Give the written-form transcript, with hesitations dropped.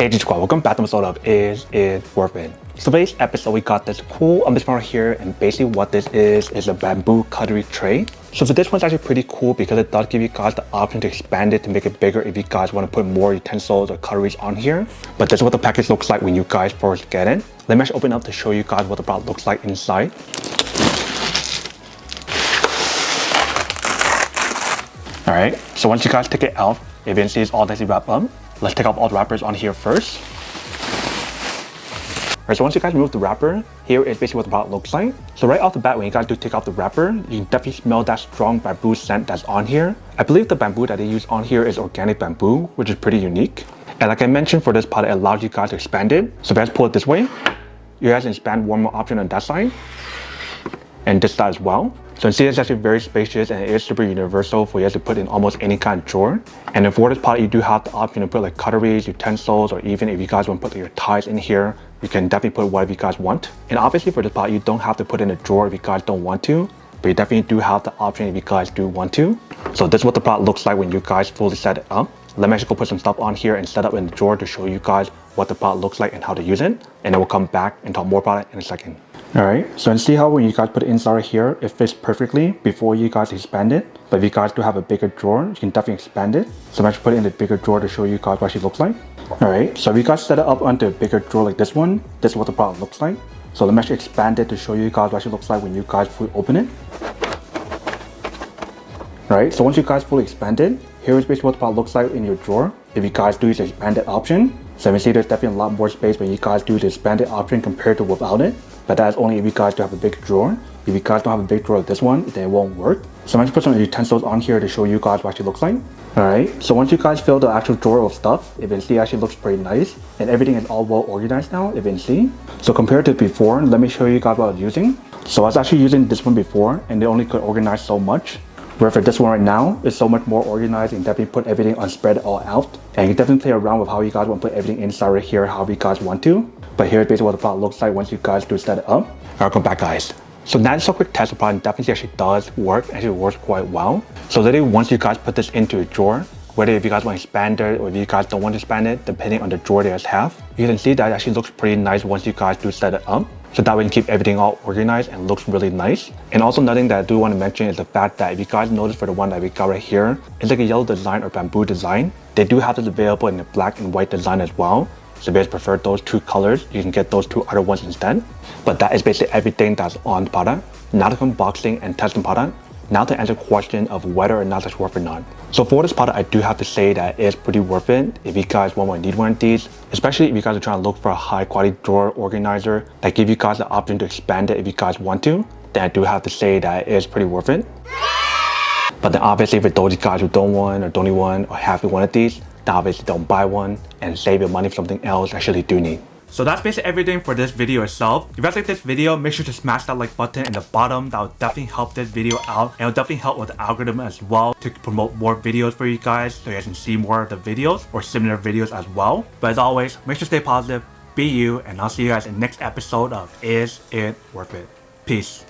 Hey Joakim, welcome back to episode of Is It Worth It? So today's episode we got this cool this right here, and basically what this is a bamboo cutlery tray. So for this one's actually pretty cool because it does give you guys the option to expand it to make it bigger if you guys want to put more utensils or cutleries on here. But this is what the package looks like when you guys first get it. Let me actually open up to show you guys what the product looks like inside. Alright, so once you guys take it out, you can see it's all nicely wrapped up. Let's take off all the wrappers on here first. Alright, so once you guys remove the wrapper, here is basically what the product looks like. So right off the bat, when you guys do take off the wrapper, you can definitely smell that strong bamboo scent that's on here. I believe the bamboo that they use on here is organic bamboo, which is pretty unique. And like I mentioned, for this product, it allows you guys to expand it. So if you guys pull it this way, you guys can expand one more option on that side, and this side as well. So you see it's actually very spacious and it is super universal for you guys to put in almost any kind of drawer. And then for this product, you do have the option to put like cutleries, utensils, or even if you guys want to put your ties in here, you can definitely put whatever you guys want. And obviously for this product, you don't have to put in a drawer if you guys don't want to, but you definitely do have the option if you guys do want to. So this is what the product looks like when you guys fully set it up. Let me actually go put some stuff on here and set up in the drawer to show you guys what the product looks like and how to use it. And then we'll come back and talk more about it in a second. Alright, so you see how when you guys put it inside here, it fits perfectly before you guys expand it. But if you guys do have a bigger drawer, you can definitely expand it. So I'm actually put it in the bigger drawer to show you guys what it looks like. Alright, so if you guys set it up onto a bigger drawer like this one, this is what the product looks like. So let me actually expand it to show you guys what it looks like when you guys fully open it. Alright, so once you guys fully expand it, here is basically what the product looks like in your drawer. If you guys do use the expanded option, so you see there's definitely a lot more space when you guys do the expanded option compared to without it. But that's only if you guys do have a big drawer. If you guys don't have a big drawer like this one, then it won't work. So I'm going to put some utensils on here to show you guys what it looks like. Alright, so once you guys fill the actual drawer with stuff, if you can see, it actually looks pretty nice. And everything is all well organized now, if you can see. So compared to before, let me show you guys what I was using. So I was actually using this one before, and they only could organize so much. Where for this one right now, it's so much more organized and definitely put everything on spread all out. And you can definitely play around with how you guys want to put everything inside right here, however you guys want to. But here's basically what the product looks like once you guys do set it up. Welcome back, guys. So now just a quick test, the product definitely actually does work, actually works quite well. So literally once you guys put this into a drawer, whether if you guys want to expand it or if you guys don't want to expand it, depending on the drawer you guys have, you can see that it actually looks pretty nice once you guys do set it up. So that way you can keep everything all organized and looks really nice. And also another thing that I do want to mention is the fact that if you guys notice for the one that we got right here, it's like a yellow design or bamboo design. They do have this available in the black and white design as well. So if you guys prefer those two colors, you can get those two other ones instead. But that is basically everything that's on the product. Now to unboxing and testing product. Now to answer the question of whether or not it's worth it or not. So for this product, I do have to say that it is pretty worth it if you guys want to need one of these. Especially if you guys are trying to look for a high quality drawer organizer that give you guys the option to expand it if you guys want to. Then I do have to say that it is pretty worth it. But then obviously for those guys who don't want or don't need one or have one of these, then obviously don't buy one and save your money for something else you actually do need. So that's basically everything for this video itself. If you guys like this video, make sure to smash that like button in the bottom. That will definitely help this video out, and it'll definitely help with the algorithm as well to promote more videos for you guys so you guys can see more of the videos or similar videos as well. But as always, make sure to stay positive, be you, and I'll see you guys in the next episode of Is It Worth It? Peace.